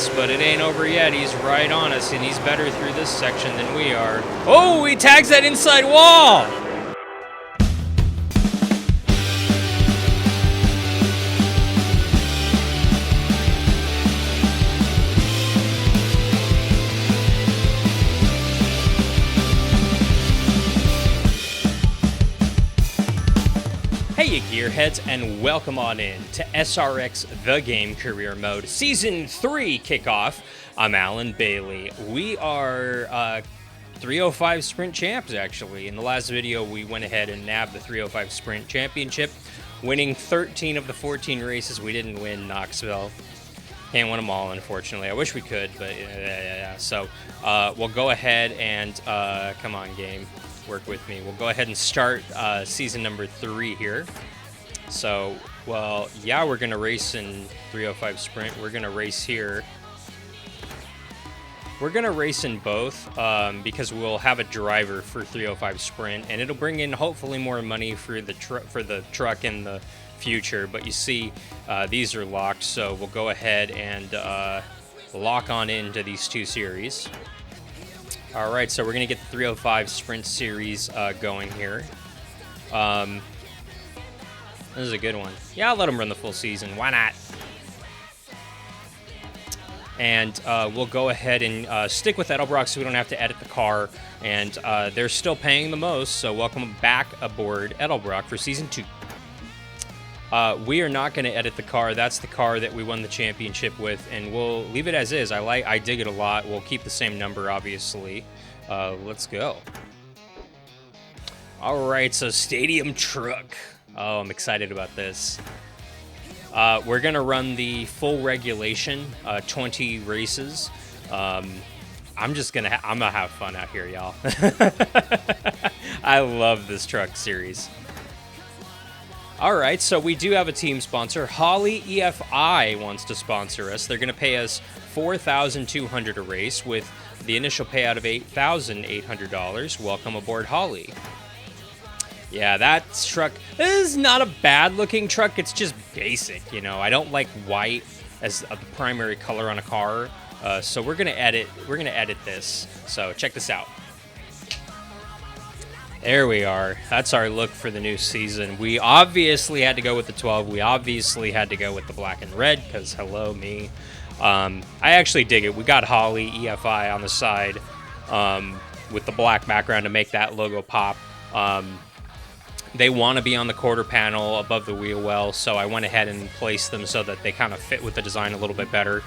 us, but it ain't over yet. He's right on us, and he's better through this section than we are. Oh, he tags that inside wall! Hey, you gearheads, and welcome on in to SRX The Game Career Mode Season 3 kickoff. I'm Alan Bailey. We are 305 Sprint champs, actually. In the last video, we went ahead and nabbed the 305 Sprint Championship, winning 13 of the 14 races. We didn't win Knoxville. Can't win them all, unfortunately. I wish we could, but yeah. So we'll go ahead and, come on, game. Work with me. We'll go ahead and start season number 3 here. So, well, yeah, we're going to race in 305 Sprint. We're going to race here. We're going to race in both because we'll have a driver for 305 Sprint, and it'll bring in hopefully more money for the truck in the future. But you see, these are locked, so we'll go ahead and lock on into these two series. All right, so we're going to get the 305 Sprint Series going here. This is a good one. Yeah, I'll let them run the full season. Why not? And we'll go ahead and stick with Edelbrock so we don't have to edit the car. And they're still paying the most, so welcome back aboard Edelbrock for Season 2. We are not going to edit the car. That's the car that we won the championship with, and we'll leave it as is. I dig it a lot. We'll keep the same number, obviously. Let's go. All right, so Stadium Truck. Oh, I'm excited about this. We're going to run the full regulation, 20 races. I'm gonna have fun out here, y'all. I love this truck series. All right, so we do have a team sponsor. Holly EFI wants to sponsor us. They're going to pay us $4,200 a race with the initial payout of $8,800. Welcome aboard, Holly. Yeah, that truck is not a bad-looking truck. It's just basic, you know. I don't like white as the primary color on a car, so we're going to edit. We're going to edit this. So check this out. There we are. That's our look for the new season. We obviously had to go with the 12. We obviously had to go with the black and red because, hello, me. I actually dig it. We got Holly EFI on the side with the black background to make that logo pop. They want to be on the quarter panel above the wheel well, so I went ahead and placed them so that they kind of fit with the design a little bit better.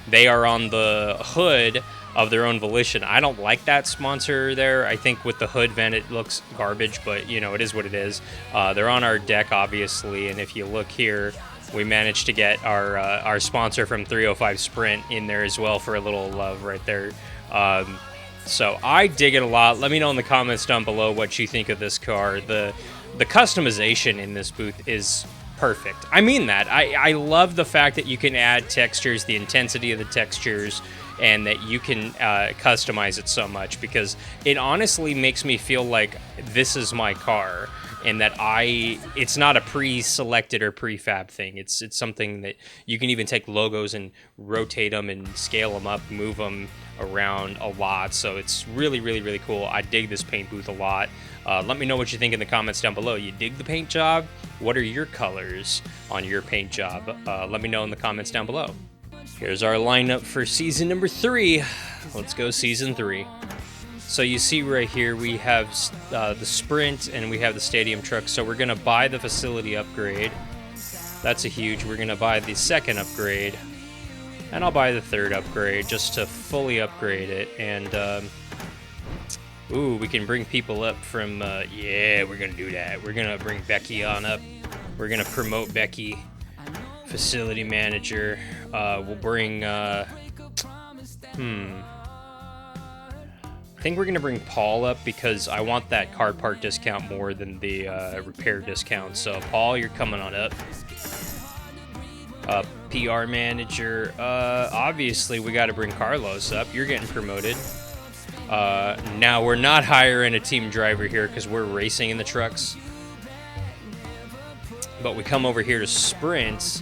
They are on the hood of their own volition. I don't like that sponsor there. I think with the hood vent it looks garbage, but you know, it is what it is. They're on our deck, obviously, and if you look here, we managed to get our sponsor from 305 Sprint in there as well for a little love right there. So I dig it a lot. Let me know in the comments down below what you think of this car. The customization in this booth is perfect. I mean that. I love the fact that you can add textures, the intensity of the textures, and that you can customize it so much, because it honestly makes me feel like this is my car, and that it's not a pre-selected or prefab thing. It's something that you can even take logos and rotate them and scale them up, move them around a lot. So it's really, really, really cool. I dig this paint booth a lot. Let me know what you think in the comments down below. You dig the paint job? What are your colors on your paint job? Let me know in the comments down below. Here's our lineup for season number 3. Let's go season 3. So you see right here we have the Sprint and we have the Stadium Truck. So we're going to buy the facility upgrade. That's a huge. We're going to buy the second upgrade. And I'll buy the third upgrade just to fully upgrade it. And, ooh, we can bring people up from, yeah, we're going to do that. We're going to bring Becky on up. We're going to promote Becky. Facility manager. We'll bring, I think we're going to bring Paul up because I want that car part discount more than the repair discount. So, Paul, you're coming on up. PR manager. Obviously, we got to bring Carlos up. You're getting promoted. Now, we're not hiring a team driver here because we're racing in the trucks. But we come over here to sprints.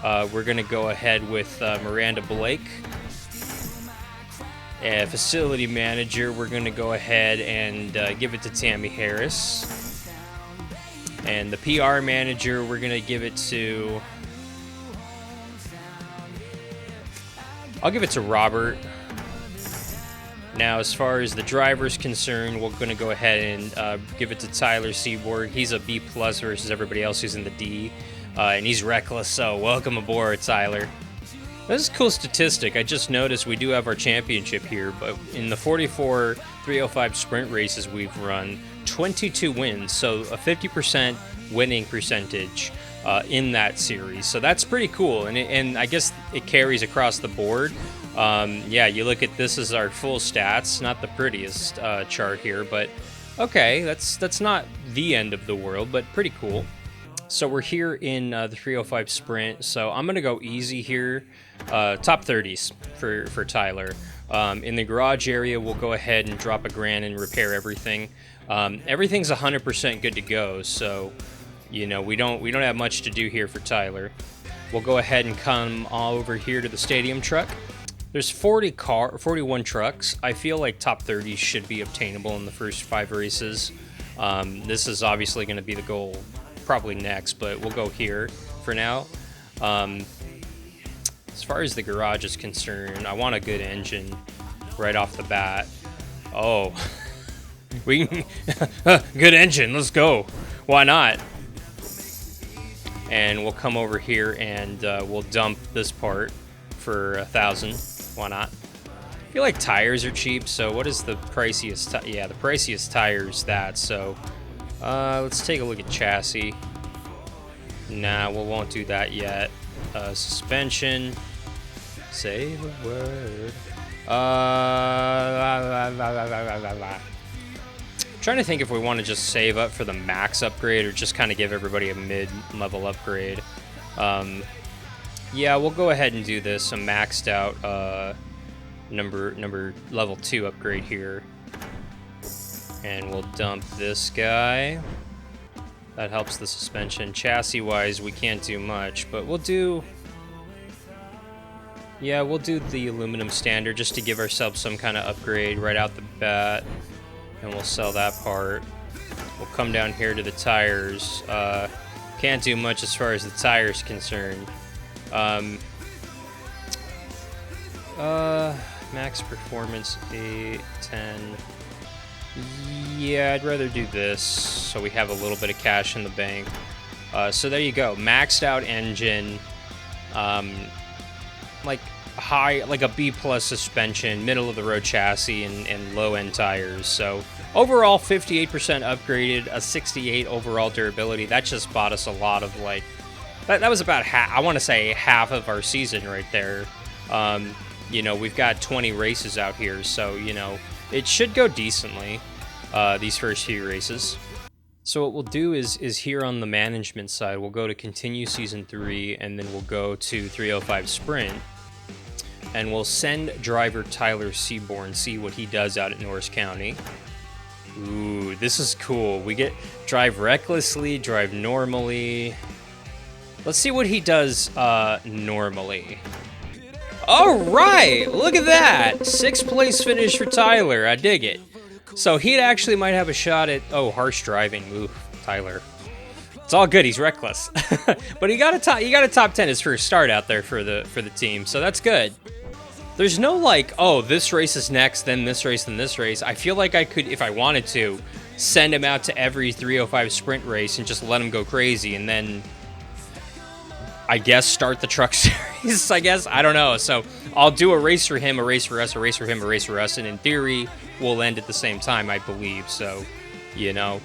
We're going to go ahead with Miranda Blake. Facility manager, we're going to go ahead and give it to Tammy Harris. And the PR manager, we're going to give it to... I'll give it to Robert. Now, as far as the driver's concerned, we're going to go ahead and give it to Tyler Seaborg. He's a B+ versus everybody else who's in the D. And he's reckless, so welcome aboard, Tyler. This is a cool statistic. I just noticed we do have our championship here, but in the 44 305 sprint races we've run, 22 wins, so a 50% winning percentage in that series. So that's pretty cool, and I guess it carries across the board. Yeah, you look at this as our full stats, not the prettiest chart here, but okay, that's not the end of the world, but pretty cool. So we're here in the 305 sprint, so I'm going to go easy here. Top 30s for Tyler. In the garage area, we'll go ahead and drop $1,000 and repair everything. Everything's 100% good to go, so you know we don't have much to do here for Tyler. We'll go ahead and come all over here to the stadium truck. There's 41 trucks. I feel like top 30 should be obtainable in the first 5 races. This is obviously going to be the goal probably next, but we'll go here for now. As far as the garage is concerned, I want a good engine right off the bat. Oh, we can good engine, let's go. Why not? And we'll come over here and we'll dump this part for $1,000. Why not? I feel like tires are cheap, so what is the priciest? Yeah, the priciest tires that. So let's take a look at chassis. Nah, we won't do that yet. Suspension. Say the word. Trying to think if we want to just save up for the max upgrade or just kind of give everybody a mid-level upgrade. Yeah, we'll go ahead and do this. A maxed out number level 2 upgrade here. And we'll dump this guy. That helps the suspension. Chassis-wise, we can't do much, but we'll do... Yeah, we'll do the aluminum standard just to give ourselves some kind of upgrade right out the bat. And we'll sell that part. We'll come down here to the tires. Can't do much as far as the tires concerned. Max performance 8, 10... Yeah, I'd rather do this so we have a little bit of cash in the bank. So there you go, maxed out engine, like a B+ suspension, middle of the road chassis, and low end tires. So overall 58% upgraded, a 68 overall durability. That just bought us a lot of like, that was about half, I want to say half of our season right there. You know, we've got 20 races out here, so you know, it should go decently, these first few races. So what we'll do is here on the management side, we'll go to continue season 3, and then we'll go to 305 sprint, and we'll send driver Tyler Seaborn, see what he does out at Norris County. Ooh, this is cool. We get drive recklessly, drive normally. Let's see what he does normally. All right, look at that. 6th place finish for Tyler. I dig it. So he actually might have a shot at, oh, harsh driving. Ooh, Tyler. It's all good. He's reckless. But he got a top 10 his first start out there for the team. So that's good. There's no like, oh, this race is next, then this race, then this race. I feel like I could, if I wanted to, send him out to every 305 sprint race and just let him go crazy, and then I guess start the truck series, I guess. I don't know. So I'll do a race for him, a race for us, a race for him, a race for us, and in theory, we'll end at the same time, I believe. So, you know,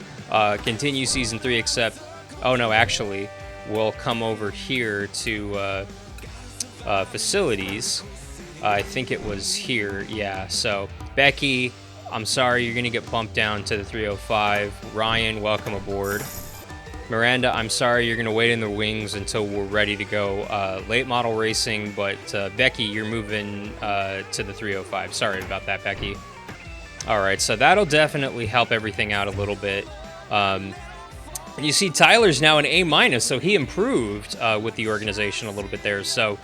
continue season 3, except, oh no, actually, we'll come over here to facilities. I think it was here, yeah. So, Becky, I'm sorry, you're going to get bumped down to the 305. Ryan, welcome aboard. Miranda, I'm sorry, you're going to wait in the wings until we're ready to go late model racing, but Becky, you're moving to the 305. Sorry about that, Becky. All right, so that'll definitely help everything out a little bit. And you see Tyler's now an A-, so he improved with the organization a little bit there. So,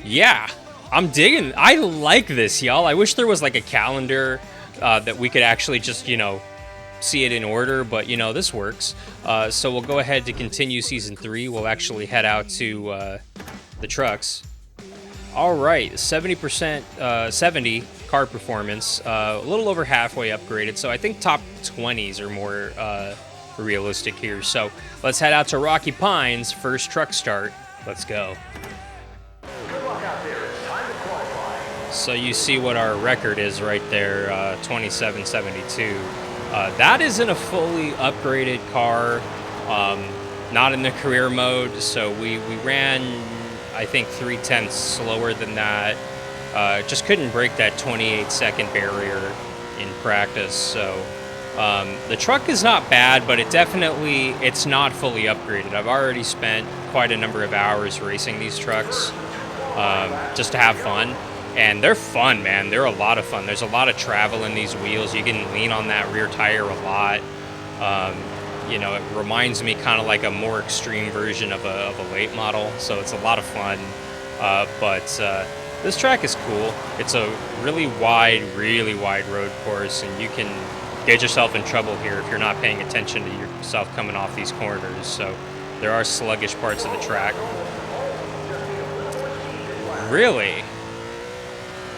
yeah, I'm digging. I like this, y'all. I wish there was like a calendar that we could actually just, you know, see it in order, but, you know, this works. So we'll go ahead to continue Season 3. We'll actually head out to the trucks. All right, 70%, 70 car performance, a little over halfway upgraded. So I think top 20s are more realistic here. So let's head out to Rocky Pines, first truck start. Let's go. Good luck out there. It's time to qualify. So you see what our record is right there, 27.72. That isn't a fully upgraded car, not in the career mode. So we ran, I think, 0.3 slower than that. Just couldn't break that 28-second barrier in practice. So the truck is not bad, but it's not fully upgraded. I've already spent quite a number of hours racing these trucks just to have fun. And they're fun, man. They're a lot of fun. There's a lot of travel in these wheels. You can lean on that rear tire a lot. You know, it reminds me kind of like a more extreme version of a late model. So it's a lot of fun. But this track is cool. It's a really wide road course, and you can get yourself in trouble here if you're not paying attention to yourself coming off these corners. So there are sluggish parts of the track. Really?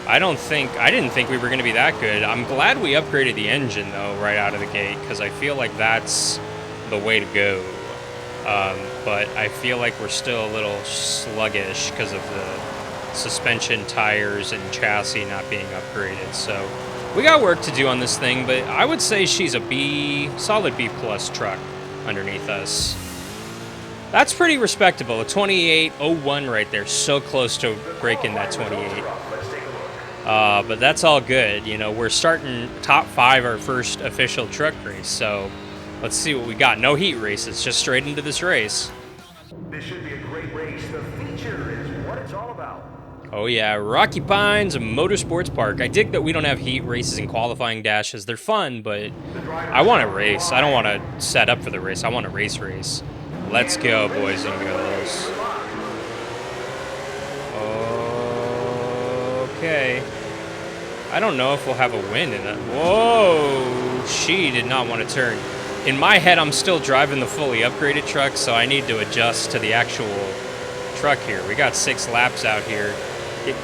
I didn't think we were going to be that good. I'm glad we upgraded the engine, though, right out of the gate, because I feel like that's the way to go. But I feel like we're still a little sluggish because of the suspension, tires, and chassis not being upgraded. So we got work to do on this thing, but I would say she's a solid B+ truck underneath us. That's pretty respectable. A 28.01 right there, so close to breaking that 28. But that's all good. You know, we're starting top 5 our first official truck race, so let's see what we got. No heat races, just straight into this race. This should be a great race. The feature is what it's all about. Oh yeah, Rocky Pines Motorsports Park. I dig that we don't have heat races and qualifying dashes. They're fun, but I want to race. I don't want to set up for the race. I want to race. Let's go, boys and girls. Okay. I don't know if we'll have a win in it. Whoa! She did not want to turn. In my head, I'm still driving the fully upgraded truck, so I need to adjust to the actual truck here. We got 6 laps out here.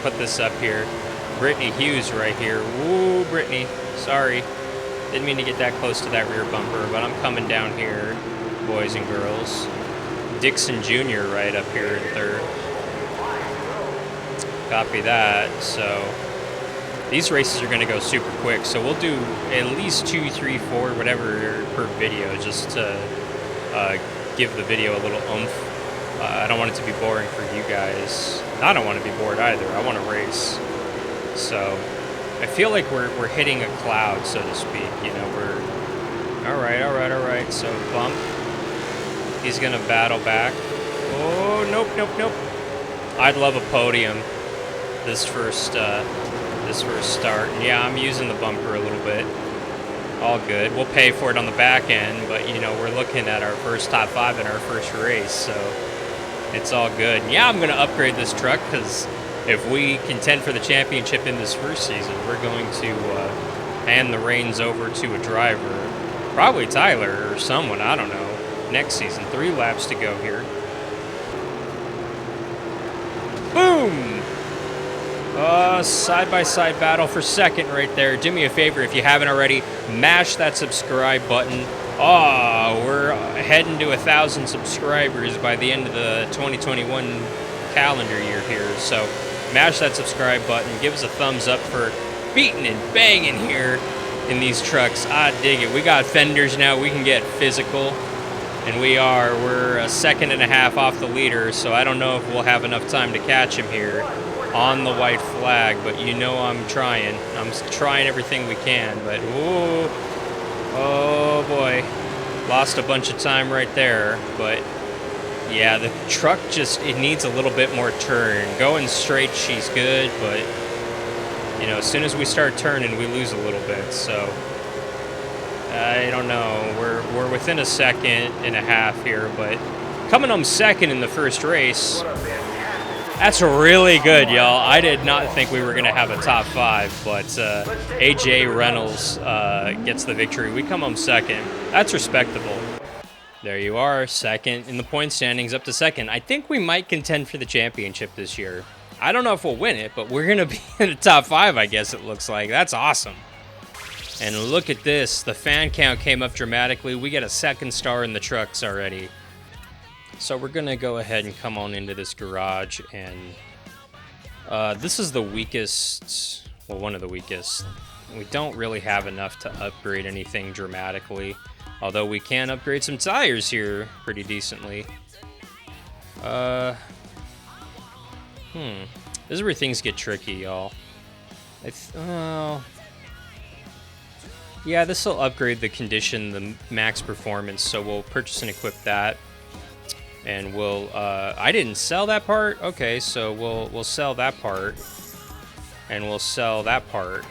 Put this up here. Brittany Hughes right here. Woo, Brittany. Sorry. Didn't mean to get that close to that rear bumper, but I'm coming down here, boys and girls. Dixon Jr. right up here in 3rd. Copy that. So these races are going to go super quick, so we'll do at least 2, 3, 4, whatever per video, just to give the video a little oomph. I don't want it to be boring for you guys. I don't want to be bored either. I want to race. So I feel like we're hitting a cloud, so to speak. You know, we're all right. So bump. He's gonna battle back. Oh, nope. I'd love a podium this first start. Yeah, I'm using the bumper a little bit. All good. We'll pay for it on the back end, but you know, we're looking at our first top 5 in our first race, so it's all good. And yeah, I'm gonna upgrade this truck, because if we contend for the championship in this first season, we're going to hand the reins over to a driver, probably Tyler or someone, I don't know. Next season. 3 laps to go here. Boom! Side-by-side battle for second right there. Do me a favor, if you haven't already, mash that subscribe button. Oh, we're heading to 1,000 subscribers by the end of the 2021 calendar year here. So mash that subscribe button. Give us a thumbs up for beating and banging here in these trucks. I dig it. We got fenders now. We can get physical. And we're a second and a half off the leader, so I don't know if we'll have enough time to catch him here on the white flag, but you know I'm trying. I'm trying everything we can, but ooh, oh boy. Lost a bunch of time right there, but yeah, the truck it needs a little bit more turn. Going straight, she's good, but you know, as soon as we start turning, we lose a little bit, so I don't know. We're within a second and a half here, but coming home second in the first race. That's really good, y'all. I did not think we were going to have a top 5, but AJ Reynolds gets the victory. We come home second. That's respectable. There you are, second in the point standings, up to second. I think we might contend for the championship this year. I don't know if we'll win it, but we're going to be in the top 5, I guess it looks like. That's awesome. And look at this. The fan count came up dramatically. We get a 2nd star in the trucks already. So we're going to go ahead and come on into this garage, and this is the weakest, well, one of the weakest. We don't really have enough to upgrade anything dramatically, although we can upgrade some tires here pretty decently. This is where things get tricky, y'all. Yeah, this will upgrade the condition, the max performance, so we'll purchase and equip that. And we'll, I didn't sell that part? Okay, so we'll sell that part. And we'll sell that part.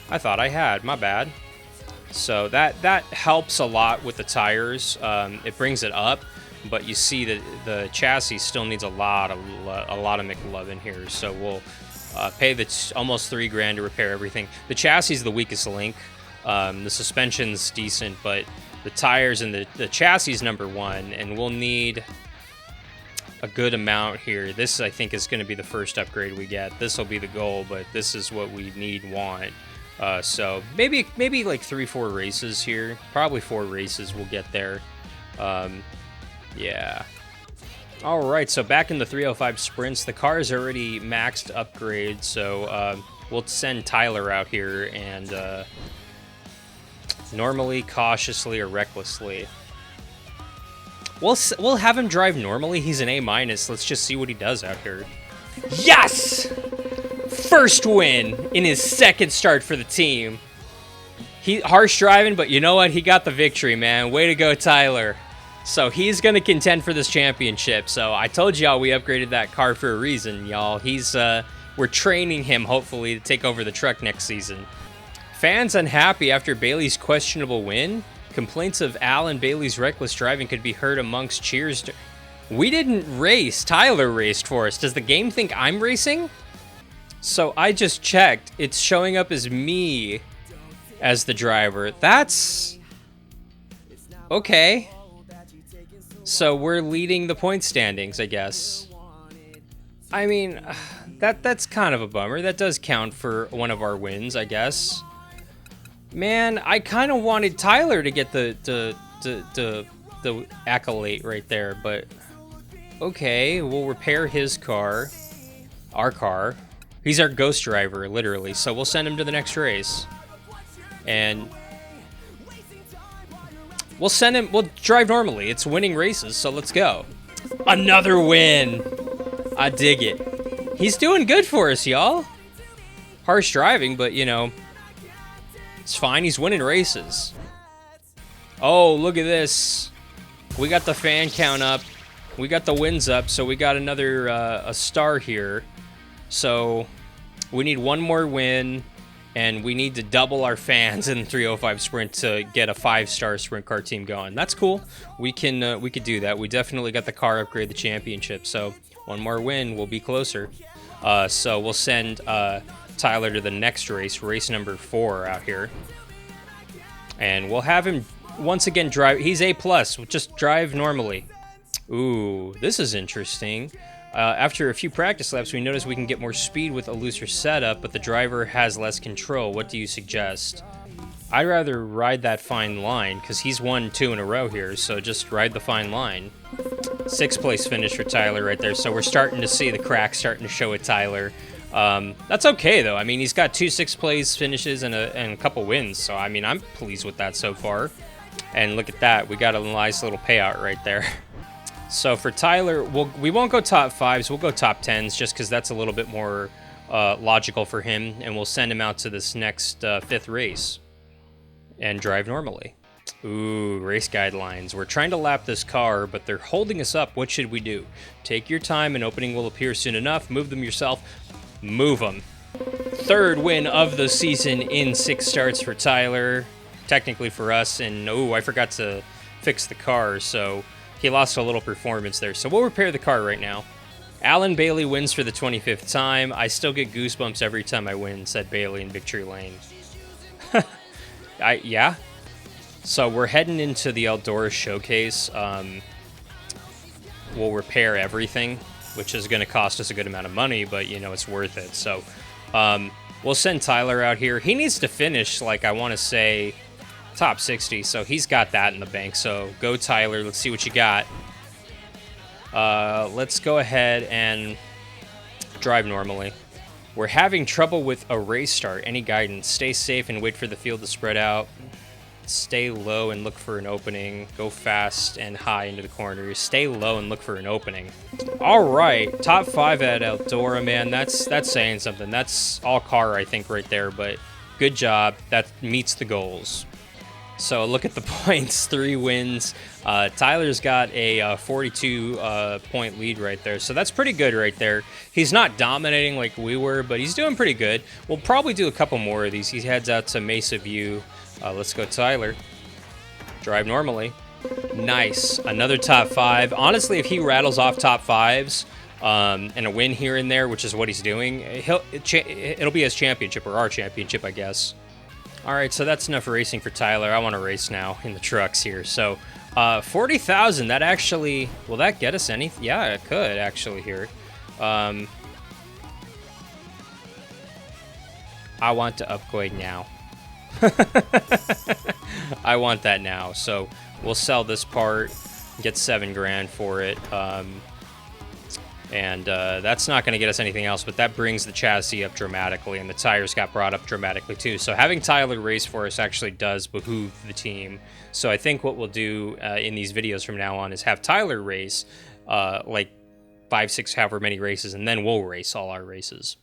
I thought I had, my bad. So that helps a lot with the tires. It brings it up, but you see that the chassis still needs a lot of McLovin here. So we'll pay almost $3 grand to repair everything. The chassis is the weakest link. The suspension's decent, but the tires and the chassis is number 1, and we'll need a good amount here. This, I think, is going to be the first upgrade we get. This will be the goal, but this is what we want. So maybe like 3-4 races here. Probably 4 races we'll get there. Yeah. All right, so back in the 305 sprints. The car is already maxed upgrade, so we'll send Tyler out here and... normally, cautiously, or recklessly. We'll have him drive normally. He's an A-. Let's just see what he does out here. Yes! First win in his 2nd start for the team. Harsh driving, but you know what? He got the victory, man. Way to go, Tyler. So he's going to contend for this championship. So I told y'all we upgraded that car for a reason, y'all. We're training him, hopefully, to take over the truck next season. Fans unhappy after Bailey's questionable win. Complaints of Al and Bailey's reckless driving could be heard amongst cheers. We didn't race. Tyler raced for us. Does the game think I'm racing? So I just checked. It's showing up as me as the driver. That's... okay. So we're leading the point standings, I guess. I mean, that's kind of a bummer. That does count for one of our wins, I guess. Man, I kind of wanted Tyler to get the accolade right there, but okay, we'll repair his car, our car. He's our ghost driver, literally, so we'll send him to the next race. And we'll drive normally. It's winning races, so let's go. Another win. I dig it. He's doing good for us, y'all. Harsh driving, but, you know, it's fine. He's winning races. Oh, look at this. We got the fan count up. We got the wins up, so we got another a star here. So we need one more win, and we need to double our fans in the 305 sprint to get a 5-star sprint car team going. That's cool. We could do that. We definitely got the car upgrade the championship, so one more win, we'll be closer. So we'll send Tyler to the next race, race number 4 out here. And we'll have him once again drive. He's A+, we'll just drive normally. Ooh, this is interesting. After a few practice laps, we notice we can get more speed with a looser setup, but the driver has less control. What do you suggest? I'd rather ride that fine line, because he's won 2 in a row here, so just ride the fine line. 6th place finish for Tyler right there, so we're starting to see the cracks starting to show at Tyler. That's okay, though. I mean, he's got 2 6th place finishes and a couple wins, so, I mean, I'm pleased with that so far. And look at that. We got a nice little payout right there. So for Tyler, we won't go top 5s. We'll go top 10s just because that's a little bit more logical for him. And we'll send him out to this next 5th race and drive normally. Ooh, race guidelines. We're trying to lap this car, but they're holding us up. What should we do? Take your time. An opening will appear soon enough. Move them yourself. Move them. 3rd win of the season in 6 starts for Tyler. technically for us. And oh, I forgot to fix the car, so he lost a little performance there. So we'll repair the car right now. Alan Bailey wins for the 25th time. I still get goosebumps every time I win, said Bailey in Victory Lane. Yeah. So we're heading into the Eldora showcase. We'll repair everything, which is going to cost us a good amount of money, but, you know, it's worth it. So we'll send Tyler out here. He needs to finish, like, I want to say, top 60, so he's got that in the bank. So go, Tyler. Let's see what you got. Let's go ahead and drive normally. We're having trouble with a race start. Any guidance? Stay safe and wait for the field to spread out. Stay low and look for an opening. Go fast and high into the corners. Stay low and look for an opening. All right, top 5 at Eldora, man. That's saying something. That's all car, I think, right there. But good job. That meets the goals. So look at the points. 3 wins. Tyler's got a 42 point lead right there. So that's pretty good right there. He's not dominating like we were, but he's doing pretty good. We'll probably do a couple more of these. He heads out to Mesa View. Let's go, Tyler. Drive normally. Nice. Another top 5. Honestly, if he rattles off top 5s and a win here and there, which is what he's doing, it'll be his championship, or our championship, I guess. All right, so that's enough racing for Tyler. I want to race now in the trucks here. So 40,000, that actually, will that get us any? Yeah, it could actually here. I want to upgrade now. I want that now. So we'll sell this part, get 7 grand for it. And that's not going to get us anything else, but that brings the chassis up dramatically, and the tires got brought up dramatically too. So having Tyler race for us actually does behoove the team. So I think what we'll do in these videos from now on is have Tyler race like 5, 6, however many races, and then we'll race all our races.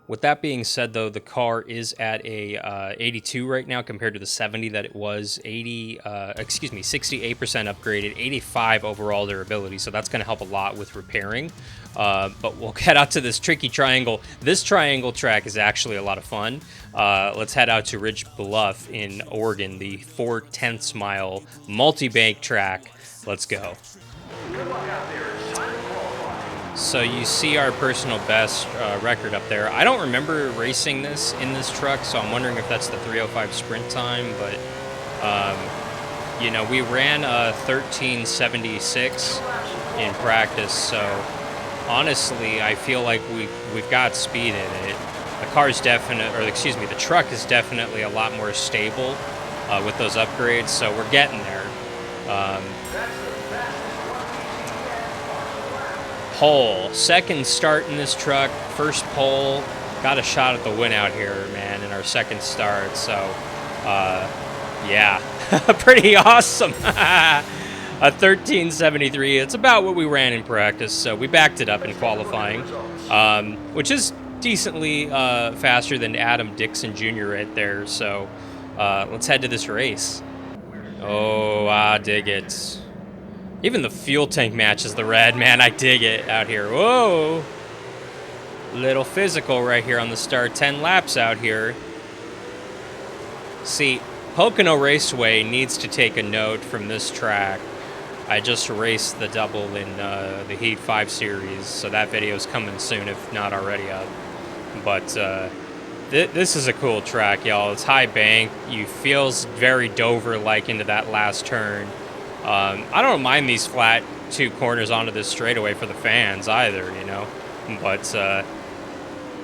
With that being said, though, the car is at a 82 right now compared to the 70 that it was. 68% upgraded, 85 overall durability, so that's going to help a lot with repairing. But we'll head out to this tricky triangle. This triangle track is actually a lot of fun. Let's head out to Ridge Bluff in Oregon, the 4/10 mile multi-bank track. Let's go. So you see our personal best record up there. I don't remember racing this in this truck, so I'm wondering if that's the 3:05 sprint time. But you know, we ran a 13:76 in practice, so honestly, I feel like we've got speed in it. The car's the truck is definitely a lot more stable with those upgrades, so we're getting there. Pole, second start in this truck, first pole, got a shot at the win out here, man, in our second start. So, yeah, pretty awesome. A 13:73. It's about what we ran in practice, so we backed it up in qualifying, which is decently faster than Adam Dixon Jr. right there. So let's head to this race. Oh, I dig it. Even the fuel tank matches the red, man. I dig it out here. Whoa. Little physical right here on the start. 10 laps out here. See, Pocono Raceway needs to take a note from this track. I just raced the double in the Heat 5 Series, so that video is coming soon, if not already up. But this is a cool track, y'all. It's high bank. You feels very Dover-like into that last turn. I don't mind these flat 2 corners onto this straightaway for the fans either, you know. But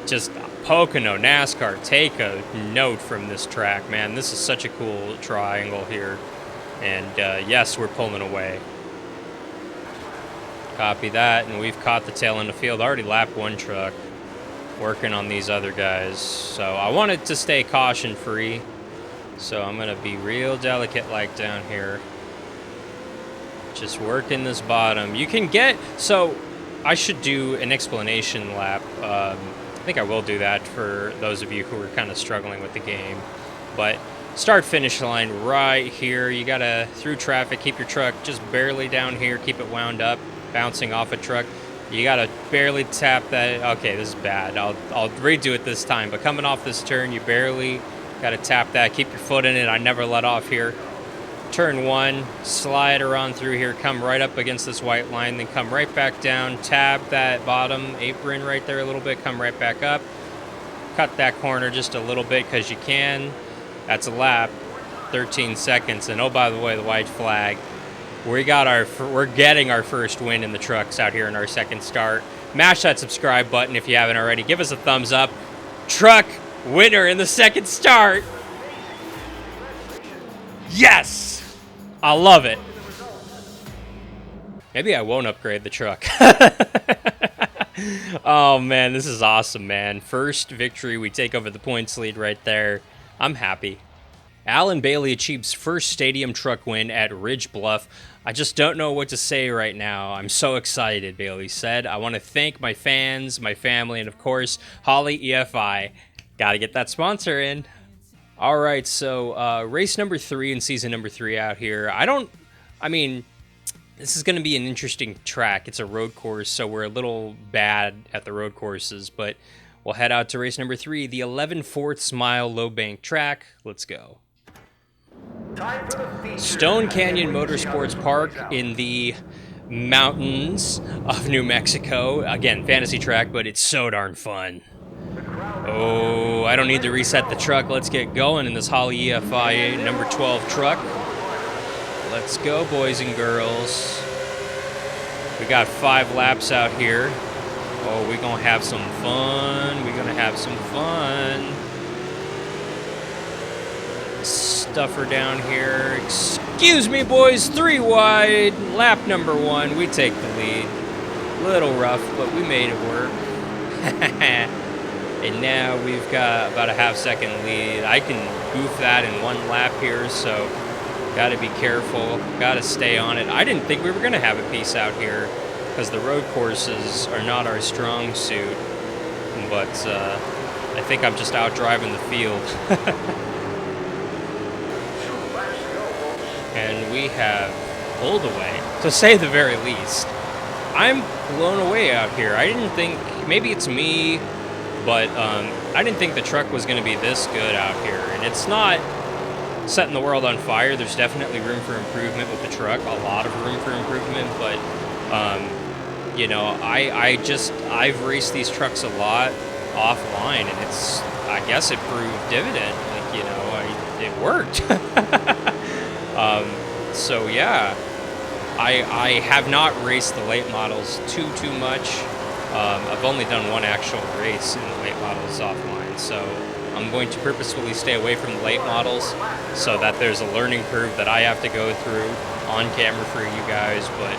just Pocono, NASCAR, take a note from this track, man. This is such a cool triangle here. And yes, we're pulling away. Copy that, and we've caught the tail end of the field. Already lapped 1 truck. Working on these other guys. So I wanted to stay caution-free. So I'm going to be real delicate like down here. Just working this bottom. You can get... So I should do an explanation lap. I think I will do that for those of you who are kind of struggling with the game. But start-finish line right here. You got to, through traffic, keep your truck just barely down here. Keep it wound up, bouncing off a truck. You got to barely tap that. Okay, this is bad. I'll redo it this time. But coming off this turn, you barely Got to tap that. Keep your foot in it. I never let off here. Turn 1, slide around through here, come right up against this white line, then come right back down, tab that bottom apron right there a little bit, come right back up, cut that corner just a little bit because you can. That's a lap, 13 seconds, and oh, by the way, the white flag. We're getting our first win in the trucks out here in our second start. Mash that subscribe button if you haven't already. Give us a thumbs up. Truck winner in the second start. Yes! I love it. Maybe I won't upgrade the truck. Oh, man, this is awesome, man. First victory. We take over the points lead right there. I'm happy. Alan Bailey achieves first stadium truck win at Ridge Bluff. I just don't know what to say right now. I'm so excited, Bailey said. I want to thank my fans, my family, and of course, Holly EFI. Got to get that sponsor in. All right, so race number 3 in season number 3 out here. I mean, this is going to be an interesting track. It's a road course, so we're a little bad at the road courses, but we'll head out to race number 3, the 11/4 mile low bank track. Let's go. Stone Canyon Motorsports Park in the mountains of New Mexico. Again, fantasy track, but it's so darn fun. Oh, I don't need to reset the truck. Let's get going in this Holly EFI number 12 truck. Let's go, boys and girls. We got 5 laps out here. Oh, we're going to have some fun. We're going to have some fun. Stuffer down here. Excuse me, boys. 3 wide. Lap number 1. We take the lead. Little rough, but we made it work. And now we've got about a half-second lead. I can goof that in 1 lap here, so got to be careful. Got to stay on it. I didn't think we were going to have a piece out here because the road courses are not our strong suit. But I think I'm just out driving the field. And we have pulled away, to say the very least. I'm blown away out here. I didn't think, maybe it's me, but I didn't think the truck was going to be this good out here. And it's not setting the world on fire. There's definitely room for improvement with the truck, a lot of room for improvement. But, you know, I've raced these trucks a lot offline, and I guess it proved dividend. Like, you know, it worked. So, yeah. I have not raced the late models too much. I've only done 1 actual race in the late models offline, so I'm going to purposefully stay away from the late models so that there's a learning curve that I have to go through on camera for you guys. But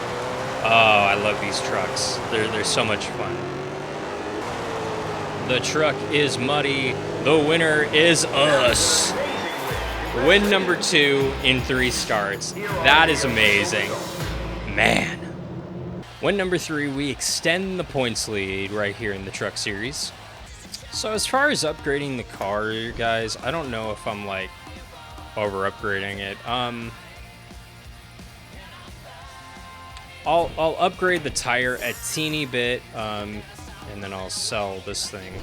oh, I love these trucks. They're so much fun. The truck is muddy. The winner is us. Win number 2 in 3 starts. That is amazing. Man. Win number 3, we extend the points lead right here in the truck series. So as far as upgrading the car, guys, I don't know if I'm like over upgrading it. I'll upgrade the tire a teeny bit, and then I'll sell this thing.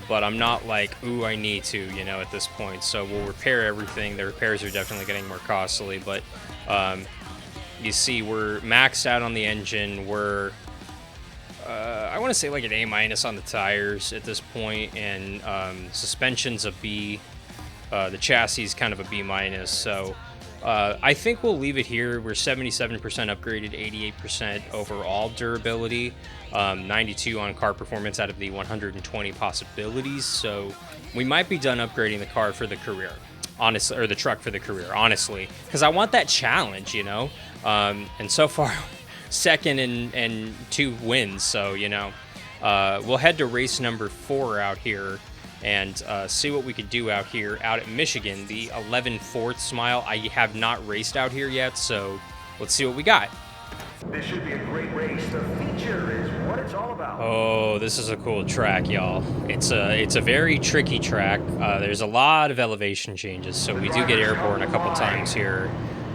But I'm not like, ooh, I need to, you know, at this point. So we'll repair everything. The repairs are definitely getting more costly, but you see we're maxed out on the engine. We're, I want to say like an A- on the tires at this point, and suspension's a B. The chassis is kind of a B-. So I think we'll leave it here. We're 77% upgraded, 88% overall durability, 92 on car performance out of the 120 possibilities. So we might be done upgrading the car for the career, honestly, or the truck for the career, honestly, because I want that challenge, you know. And so far, second and 2 wins. So, you know, we'll head to race number 4 out here and see what we could do out here out at Michigan, the 11/4 mile. I have not raced out here yet, so let's see what we got. This should be a great race. The feature is what it's all about. Oh, this is a cool track, y'all. It's a very tricky track. There's a lot of elevation changes, so we do get airborne a couple times here.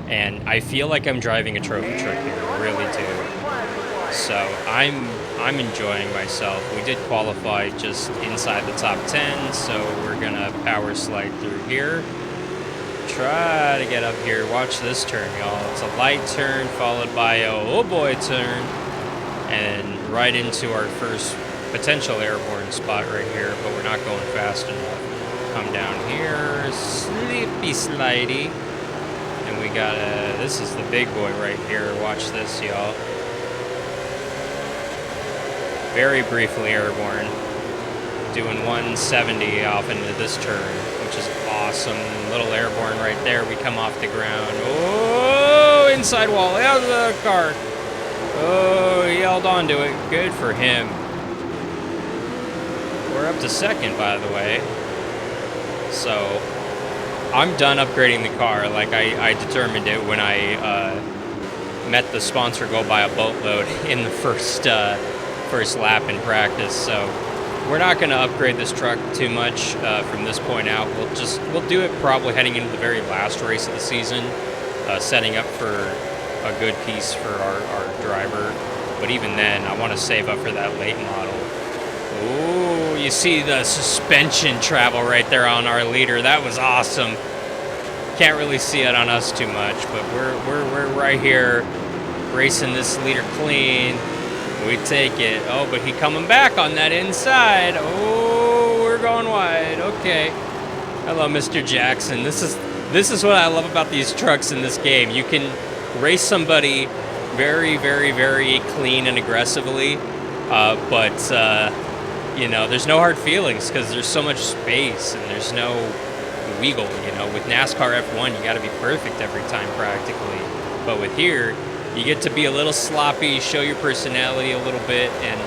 And I feel like I'm driving a trophy truck here, I really do. So I'm I'm enjoying myself. We did qualify just inside the top 10, so we're gonna power slide through here. Try to get up here. Watch this turn, y'all. It's a light turn followed by a oh boy turn, and right into our first potential airborne spot right here, but we're not going fast enough. Come down here, slippy slidey, and we got this is the big boy right here. Watch this, y'all. Very briefly airborne, doing 170 off into this turn, which is awesome. Little airborne right there. We come off the ground. Oh, inside wall, out of the car. Oh, he held on to it. Good for him. We're up to second, by the way. So I'm done upgrading the car. Like I determined it when I met the sponsor goal by a boatload in the first lap in practice. So we're not going to upgrade this truck too much from this point out. We'll do it probably heading into the very last race of the season, setting up for a good piece for our driver. But even then, I want to save up for that late model. Ooh, you see the suspension travel right there on our leader. That was awesome. Can't really see it on us too much, but we're right here racing this leader clean. We take it. Oh, but he coming back on that inside. Oh, we're going wide. Okay. Hello, Mr. Jackson. This is what I love about these trucks in this game. You can race somebody very, very, very clean and aggressively, but you know, there's no hard feelings because there's so much space and there's no wiggle. You know, with NASCAR F1, you got to be perfect every time practically, but with here, you get to be a little sloppy, show your personality a little bit, and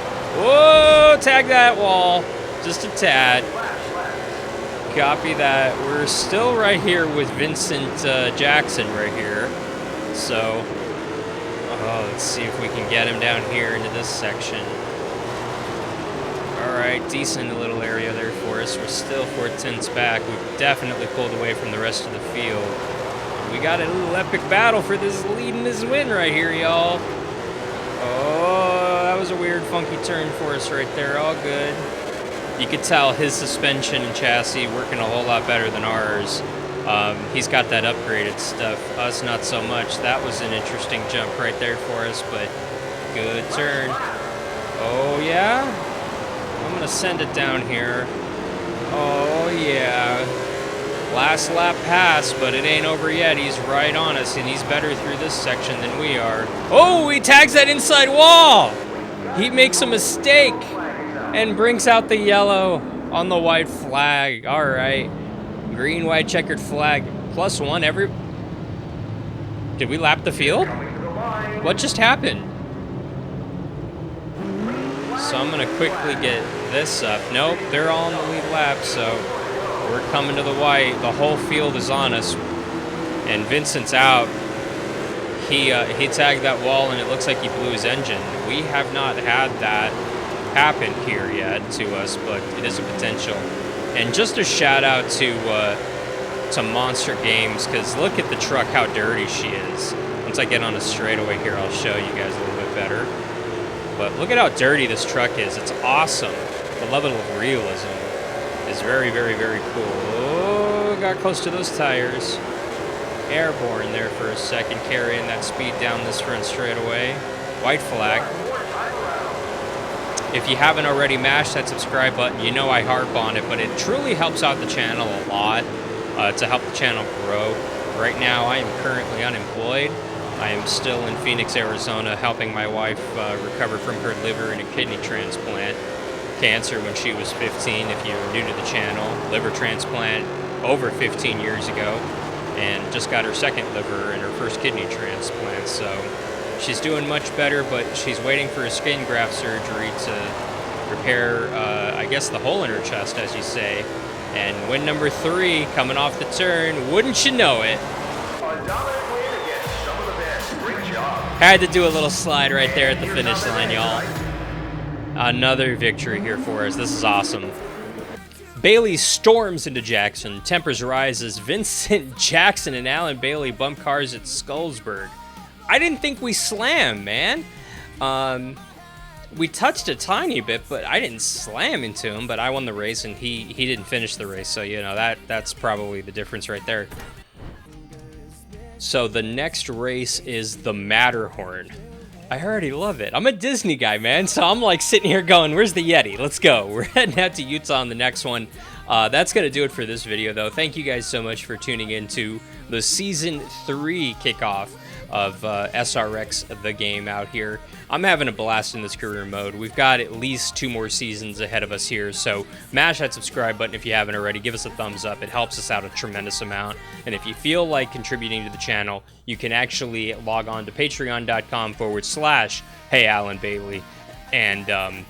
whoa, tag that wall, just a tad. Copy that. We're still right here with Vincent Jackson right here. So, let's see if we can get him down here into this section. All right, decent little area there for us. We're still 4/10ths back. We've definitely pulled away from the rest of the field. We got a little epic battle for this lead and this win right here, y'all. Oh, that was a weird, funky turn for us right there. All good. You could tell his suspension and chassis working a whole lot better than ours. He's got that upgraded stuff. Us, not so much. That was an interesting jump right there for us, but good turn. Oh, yeah? I'm going to send it down here. Oh, yeah. Last lap pass, but it ain't over yet. He's right on us, and he's better through this section than we are. Oh, he tags that inside wall. He makes a mistake and brings out the yellow on the white flag. All right. Green, white, checkered flag. +1 every... Did we lap the field? What just happened? So I'm going to quickly get this up. Nope, they're all in the lead lap, so we're coming to the white. The whole field is on us, and Vincent's out. He tagged that wall, and it looks like he blew his engine. We have not had that happen here yet to us, but it is a potential. And just a shout out to Monster Games, because look at the truck, how dirty she is. Once I get on a straightaway here, I'll show you guys a little bit better. But look at how dirty this truck is. It's awesome. The level of realism is very, very, very cool. Oh, got close to those tires. Airborne there for a second, carrying that speed down this front straightaway. White flag. If you haven't already mashed that subscribe button, you know I harp on it, but it truly helps out the channel a lot to help the channel grow. Right now, I am currently unemployed. I am still in Phoenix, Arizona, helping my wife recover from her liver and a kidney transplant. Cancer when she was 15, if you're new to the channel. Liver transplant over 15 years ago. And just got her second liver and her first kidney transplant. So she's doing much better, but she's waiting for a skin graft surgery to repair, I guess, the hole in her chest, as you say. And win number 3 coming off the turn. Wouldn't you know it? Had to do a little slide right there at the finish line, y'all. Another victory here for us. This is awesome. Bailey storms into Jackson. Tempers rise as Vincent Jackson and Alan Bailey bump cars at Skulsburg. I didn't think we slammed, man. We touched a tiny bit, but I didn't slam into him. But I won the race, and he didn't finish the race. So you know that's probably the difference right there. So the next race is the Matterhorn. I already love it. I'm a Disney guy, man, so I'm like sitting here going, where's the Yeti? Let's go. We're heading out to Utah on the next one. That's going to do it for this video, though. Thank you guys so much for tuning in to the Season 3 kickoff of SRX, the game out here. I'm having a blast in this career mode. We've got at least 2 more seasons ahead of us here, so mash that subscribe button if you haven't already. Give us a thumbs up. It helps us out a tremendous amount. And if you feel like contributing to the channel, you can actually log on to patreon.com/HeyAlanBailey and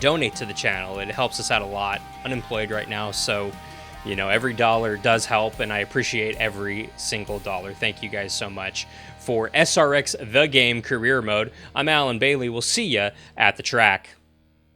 donate to the channel. It helps us out a lot. Unemployed right now, so you know, every dollar does help, and I appreciate every single dollar. Thank you guys so much. For SRX The Game Career Mode, I'm Alan Bailey. We'll see ya at the track.